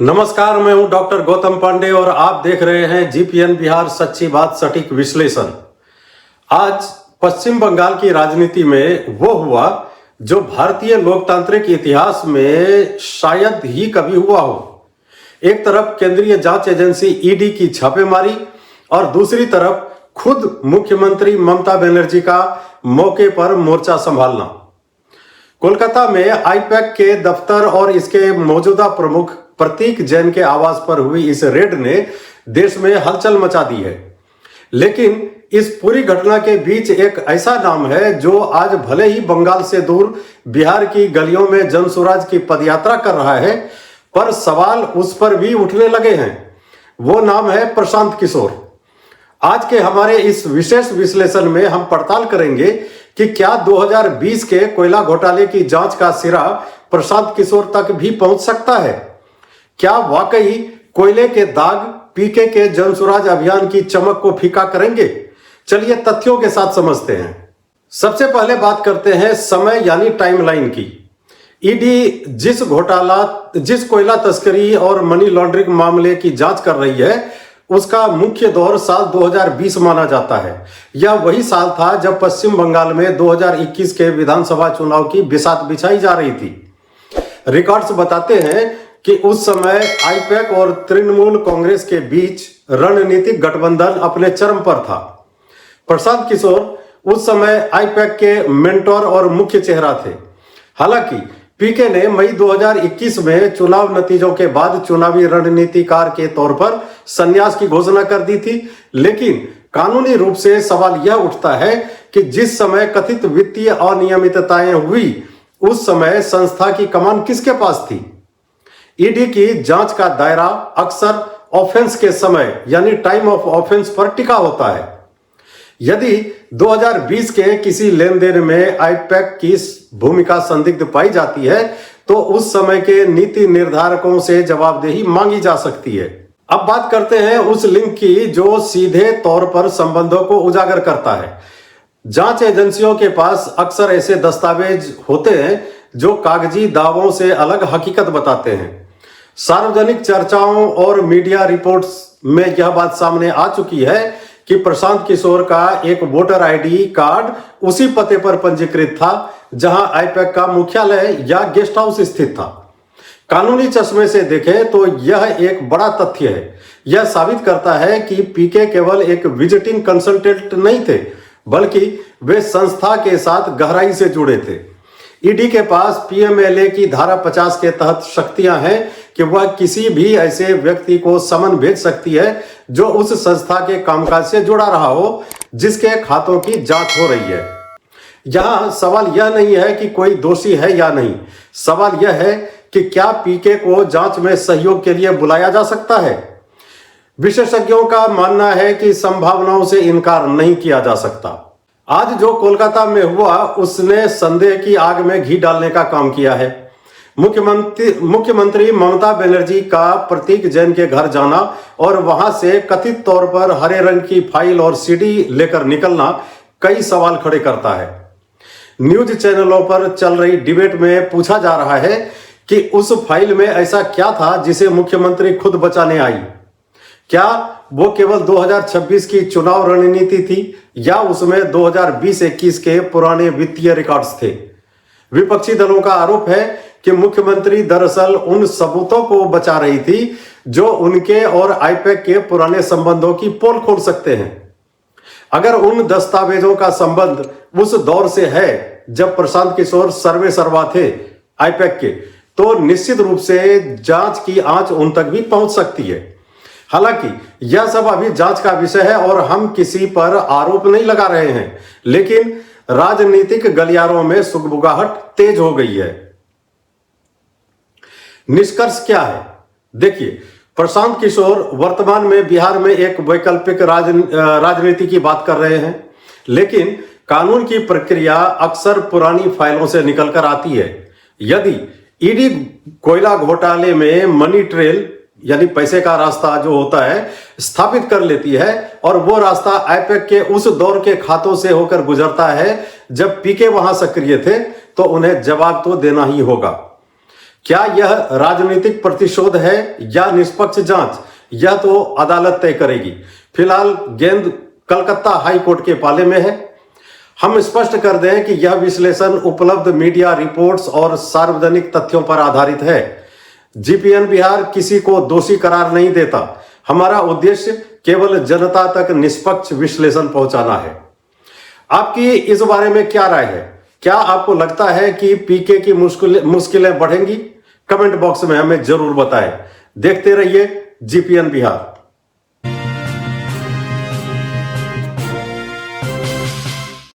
नमस्कार, मैं हूं डॉक्टर गौतम पांडे और आप देख रहे हैं जीपीएन बिहार सच्ची बात सटीक विश्लेषण। आज पश्चिम बंगाल की राजनीति में वो हुआ जो भारतीय लोकतांत्रिक इतिहास में शायद ही कभी हुआ हो। एक तरफ केंद्रीय जांच एजेंसी ईडी की छापेमारी और दूसरी तरफ खुद मुख्यमंत्री ममता बनर्जी का मौके पर मोर्चा संभालना। कोलकाता में आईपैक के दफ्तर और इसके मौजूदा प्रमुख प्रतीक जैन के आवास पर हुई इस रेड ने देश में हलचल मचा दी है। लेकिन इस पूरी घटना के बीच एक ऐसा नाम है जो आज भले ही बंगाल से दूर बिहार की गलियों में जनसुराज की पदयात्रा कर रहा है, पर सवाल उस पर भी उठने लगे हैं। वो नाम है प्रशांत किशोर। आज के हमारे इस विशेष विश्लेषण में हम पड़ताल करेंगे कि क्या 2020 के कोयला घोटाले की जांच का सिरा प्रशांत किशोर तक भी पहुंच सकता है। क्या वाकई कोयले के दाग पीके के जनसुराज अभियान की चमक को फीका करेंगे? चलिए तथ्यों के साथ समझते हैं। सबसे पहले बात करते हैं समय यानी टाइमलाइन की। ईडी जिस कोयला तस्करी और मनी लॉन्ड्रिंग मामले की जांच कर रही है, उसका मुख्य दौर साल 2020 माना जाता है। यह वही साल था जब पश्चिम बंगाल में 2021 के विधानसभा चुनाव की बिसात बिछाई जा रही थी। रिकॉर्ड्स बताते हैं कि उस समय आईपैक और तृणमूल कांग्रेस के बीच रणनीतिक गठबंधन अपने चरम पर था। प्रशांत किशोर उस समय आईपैक के मेंटोर और मुख्य चेहरा थे। हालांकि पीके ने मई 2021 में चुनाव नतीजों के बाद चुनावी रणनीतिकार के तौर पर संन्यास की घोषणा कर दी थी। लेकिन कानूनी रूप से सवाल यह उठता है कि जिस समय कथित वित्तीय अनियमितताएं हुई, उस समय संस्था की कमान किसके पास थी? ईडी की जांच का दायरा अक्सर ऑफेंस के समय यानी टाइम ऑफ ऑफेंस पर टिका होता है। यदि 2020 के किसी लेन देन में आईपैक की भूमिका संदिग्ध पाई जाती है, तो उस समय के नीति निर्धारकों से जवाबदेही मांगी जा सकती है। अब बात करते हैं उस लिंक की जो सीधे तौर पर संबंधों को उजागर करता है। जांच एजेंसियों के पास अक्सर ऐसे दस्तावेज होते हैं जो कागजी दावों से अलग हकीकत बताते हैं। सार्वजनिक चर्चाओं और मीडिया रिपोर्ट्स में यह बात सामने आ चुकी है कि प्रशांत किशोर का एक वोटर आईडी कार्ड उसी पते पर पंजीकृत था जहां आईपैक का मुख्यालय या गेस्ट हाउस स्थित था। कानूनी चश्मे से देखें तो यह एक बड़ा तथ्य है। यह साबित करता है कि पीके केवल एक विजिटिंग कंसल्टेंट नहीं थे, बल्कि वे संस्था के साथ गहराई से जुड़े थे। ईडी के पास पीएमएलए की धारा 50 के तहत शक्तियां हैं कि वह किसी भी ऐसे व्यक्ति को समन भेज सकती है जो उस संस्था के कामकाज से जुड़ा रहा हो, जिसके खातों की जांच हो रही है। यहां सवाल यह नहीं है कि कोई दोषी है या नहीं, सवाल यह है कि क्या पीके को जांच में सहयोग के लिए बुलाया जा सकता है। विशेषज्ञों का मानना है कि संभावनाओं से इनकार नहीं किया जा सकता। आज जो कोलकाता में हुआ, उसने संदेह की आग में घी डालने का काम किया है। मुख्यमंत्री ममता बनर्जी का प्रतीक जैन के घर जाना और वहां से कथित तौर पर हरे रंग की फाइल और सीडी लेकर निकलना कई सवाल खड़े करता है। न्यूज चैनलों पर चल रही डिबेट में पूछा जा रहा है कि उस फाइल में ऐसा क्या था जिसे मुख्यमंत्री खुद बचाने आई। क्या वो केवल 2026 की चुनाव रणनीति थी या उसमें 2020-21 के पुराने वित्तीय रिकॉर्ड्स थे? विपक्षी दलों का आरोप है कि मुख्यमंत्री दरअसल उन सबूतों को बचा रही थी जो उनके और आईपैक के पुराने संबंधों की पोल खोल सकते हैं। अगर उन दस्तावेजों का संबंध उस दौर से है जब प्रशांत किशोर सर्वे सर्वा थे आईपैक के, तो निश्चित रूप से जांच की आंच उन तक भी पहुंच सकती है। हालांकि यह सब अभी जांच का विषय है और हम किसी पर आरोप नहीं लगा रहे हैं, लेकिन राजनीतिक गलियारों में सुगबुगाहट तेज हो गई है। निष्कर्ष क्या है? देखिए, प्रशांत किशोर वर्तमान में बिहार में एक वैकल्पिक राजनीति की बात कर रहे हैं, लेकिन कानून की प्रक्रिया अक्सर पुरानी फाइलों से निकलकर आती है। यदि ईडी कोयला घोटाले में मनी ट्रेल यानी पैसे का रास्ता जो होता है स्थापित कर लेती है और वो रास्ता आईपैक के उस दौर के खातों से होकर गुजरता है जब पीके वहां सक्रिय थे, तो उन्हें जवाब तो देना ही होगा। क्या यह राजनीतिक प्रतिशोध है या निष्पक्ष जांच, यह तो अदालत तय करेगी। फिलहाल गेंद कलकत्ता हाई कोर्ट के पाले में है। हम स्पष्ट कर दें कि यह विश्लेषण उपलब्ध मीडिया रिपोर्ट्स और सार्वजनिक तथ्यों पर आधारित है। जीपीएन बिहार किसी को दोषी करार नहीं देता। हमारा उद्देश्य केवल जनता तक निष्पक्ष विश्लेषण पहुंचाना है। आपकी इस बारे में क्या राय है? क्या आपको लगता है कि पीके की मुश्किलें बढ़ेंगी? कमेंट बॉक्स में हमें जरूर बताएं। देखते रहिए जीपीएन बिहार।